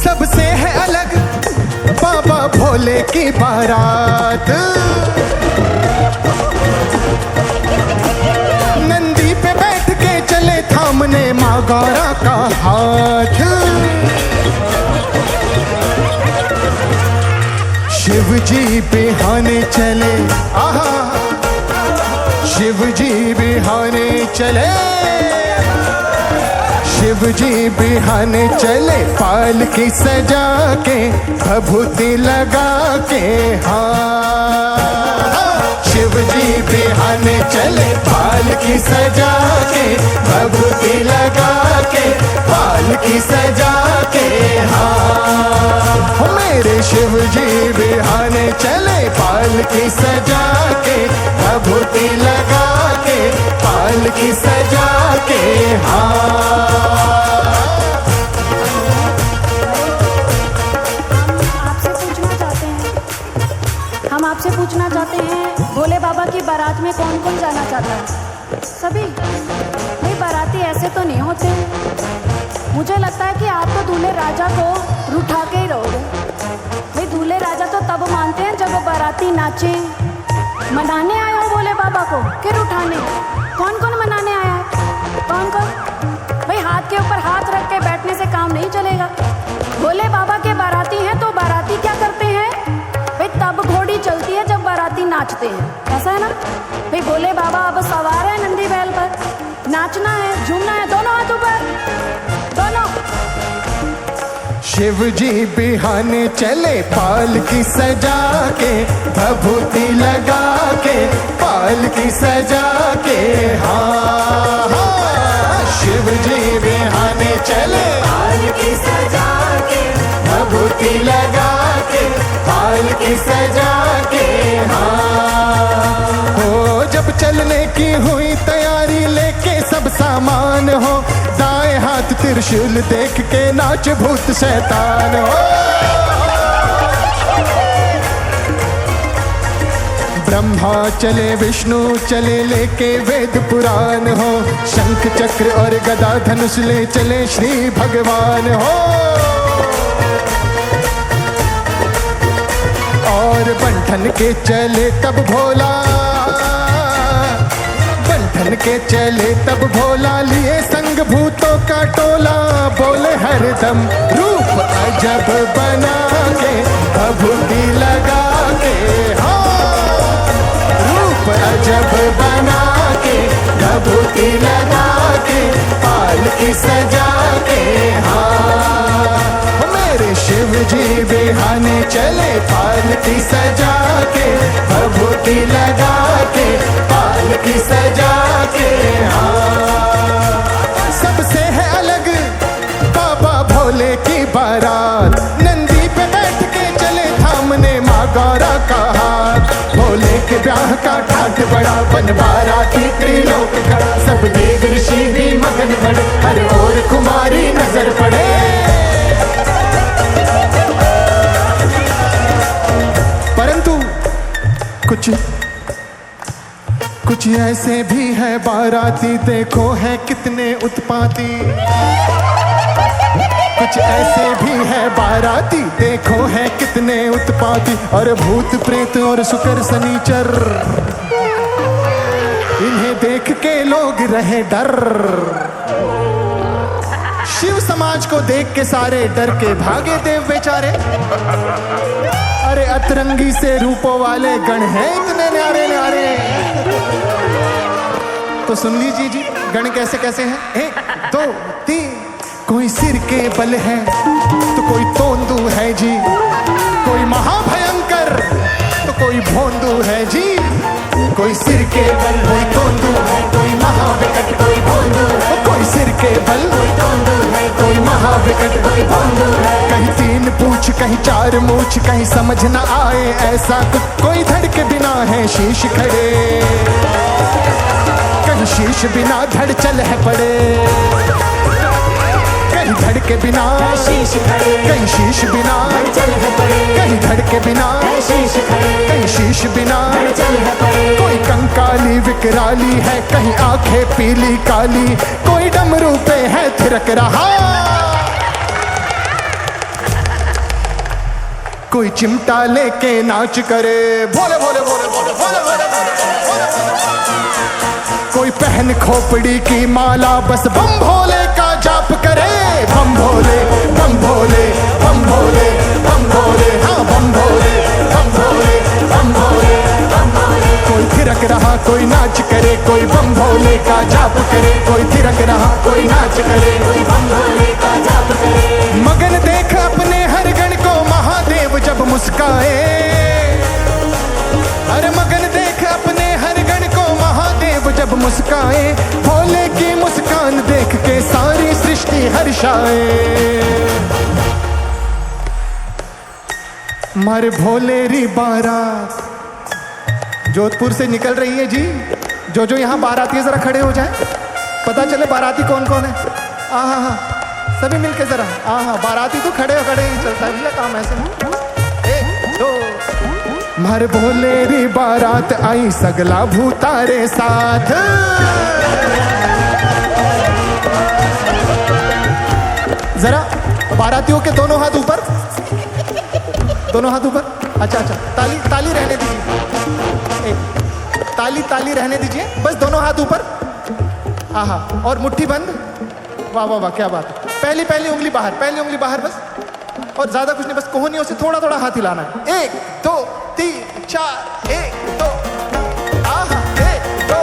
सबसे है अलग बाबा भोले की बारात नंदी पे बैठ के चले थामने माँ गौरा का हाथ शिव जी बिहाने चले आहा शिव जी बिहाने चले शिव जी बिहाने चले पाल की सजा के भभूति लगा के हाँ शिव जी बिहाने चले पाल की सजा के भभूति लगा के पाल की सजा के हाँ मेरे शिव जी बिहाने चले पाल की सजा के भभूति लगा के पाल की सजा के हाँ हम आपसे पूछना चाहते हैं भोले बाबा की बारात में कौन कौन जाना चाहता है सभी भाई बाराती ऐसे तो नहीं होते मुझे लगता है कि आप तो दूल्हे राजा को रुठा के ही रहोगे भाई दूल्हे राजा तो तब मानते हैं जब वो बाराती नाचे मनाने आए हो भोले बाबा को कि रुठाने कौन कौन मनाने आया है कौन कौन भाई हाथ के ऊपर हाथ रख के बैठने से काम नहीं चलेगा भोले बाबा के बाराती हैं तो बाराती क्या करते हैं भाई तब घोड़ी चलती है जब बाराती नाचते हैं ऐसा है ना भाई भोले बाबा अब सवार है नंदी बैल पर नाचना है झूमना है दोनों हाथ ऊपर दोनों शिव जी बिहाने चले पाल की सजा के भभूति लगा के पाल की सजा के हाँ हाँ शिव जी बिहाने चले पाल की सजा के भभूति लगा के पाल की सजा के हाँ हो जब चलने की हुई तैयारी लेके सब सामान हो दाएं हाथ त्रिशूल देख के नाच भूत शैतान हो ब्रह्मा चले विष्णु चले लेके वेद पुराण हो शंख चक्र और गदा धनुष ले चले श्री भगवान हो और बंधन के चले तब भोला बंधन के चले तब भोला लिए संग भूतों का टोला बोले हरदम रूप अजब बना के भभूति लगा के हाँ रूप अजब बना के भभूति लगा के पालकी सजा के, हाँ मेरे शिव जी बिहाने चले पालकी सजा के, भभूति लगा के पालकी सजा के, हाँ सबसे है अलग बाबा भोले की बारात, नंदी पे बैठ के चले थामने माँ गौरा का हाथ, भोले के ब्याह का ठाट बड़ा बन बाराती त्रिलोक का, सब देव ऋषि भी मगन बड़े, हर ओर कुमारी नजर पड़े। परंतु कुछ ऐसे भी है बाराती, देखो है कितने उत्पाती, कुछ ऐसे भी है बाराती, देखो है कितने उत्पाती, और भूत प्रेत और शुकर शनिचर, इन्हें देख के लोग रहे डर। शिव समाज को देख के सारे डर के भागे देव बेचारे। अरे अतरंगी से रूपों वाले गण हैं इतने न्यारे न्यारे। तो सुन लीजिए जी, गण कैसे कैसे हैं। 1 2 3। कोई सिर के बल है तो कोई तोंदू है जी, कोई महाभयंकर तो कोई भोंदू है जी। कोई सिर के बल कोई तोंदू है, कोई महाविकट कोई भोंदू है। कोई सिर के बल कोई तोंदू है, कोई महाविकट कोई भोंदू है। कहीं 3 पूंछ कहीं 4 मूंछ, कहीं समझ न आए ऐसा कुछ। कोई धड़ के बिना है शीश खड़े, कहीं शीश बिना धड़ चल है पड़े। कहीं धड़ के बिना शीश खड़े, कहीं शीश बिना चल है पड़े। कहीं धड़ के बिना शीश खड़े, कहीं शीश बिना चल है पड़े। कोई कंकाली विकराली है, कहीं आंखें पीली काली। कोई डमरू पे है थिरक रहा, कोई चिमटा लेके नाच करे। भोले भोले भोले भोले भोले भोले भोले भोले। कोई पहन खोपड़ी की माला, बस बम भोले का जाप करे। बम भोले बम भोले बम भोले बम भोले, हाँ बम भोले बम भोले बम भोले बम भोले। कोई थिरक रहा कोई नाच करे, कोई बम भोले का जाप करे। कोई थिरक रहा कोई नाच करे, कोई बम भोले का जाप करे। मगन देख अपने हर गण को महादेव जब मुस्काए। अरे मगन देख अपने हर गण को महादेव जब मुस्काए। भोले की मुस्कान देख के सारी सृष्टि हर्षाए। मारे भोले री बारात जोधपुर से निकल रही है जी। जो यहाँ बाराती है जरा खड़े हो जाए, पता चले बाराती कौन कौन है। हाँ सभी मिलके जरा, हाँ बाराती तो खड़े ही चलता है भैया काम ऐसे ना। 1 2। मारे भोले री बारात आई सगला भूतारे साथ। जरा बारातियों के दोनों हाथ ऊपर, दोनों हाथ ऊपर। अच्छा ताली रहने दीजिए, ताली रहने दीजिए, बस दोनों हाथ ऊपर। हाँ और मुट्ठी बंद। वाह वाह वाह क्या बात है। पहली उंगली बाहर, पहली उंगली बाहर बस, और ज्यादा कुछ नहीं, बस कोहनियों से थोड़ा थोड़ा हाथ हिलाना है। 1 2 3 4। 1 2। 1 2।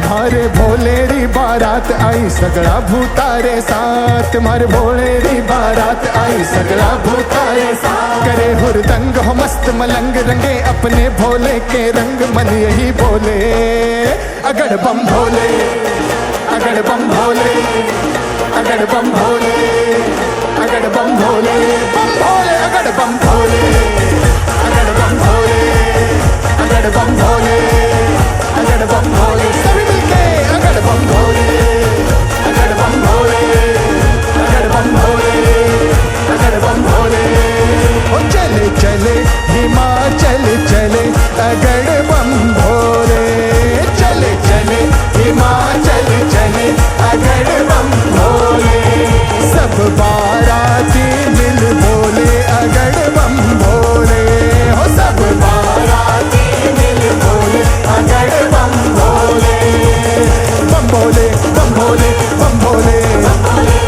मारे भोले री बारात आई सगड़ा भूतारे साथ। मारे भोले री बारात आई सगड़ा भूतारे साथ। करे हुरदंग हो मस्त मलंग, रंगे अपने भोले के रंग। मन यही बोले अगड़ बम भोले, अगड़ बम भोले, अगड़ बम भोले, अगड़ बम भोले, बम भोले अगड़ बम भोले, अगड़ बम भोले, अगड़ बम भोले, अगड़ बम भोले। सभी मिलके अगड़ बम भोले, अगड़ बम भोले, अगड़ बम भोले, अगड़ बम भोले। ओ चले चले हिमाचल चले अगड़ बम भोले। चले चले हिमाचल चले अगड़ बम भोले। सब बाराती मिल बोले अगड़ बम भोले। हो सब बाराती मिल बोले अगड़ बम भोले। बम भोले बम भोले बम भोले बम भोले।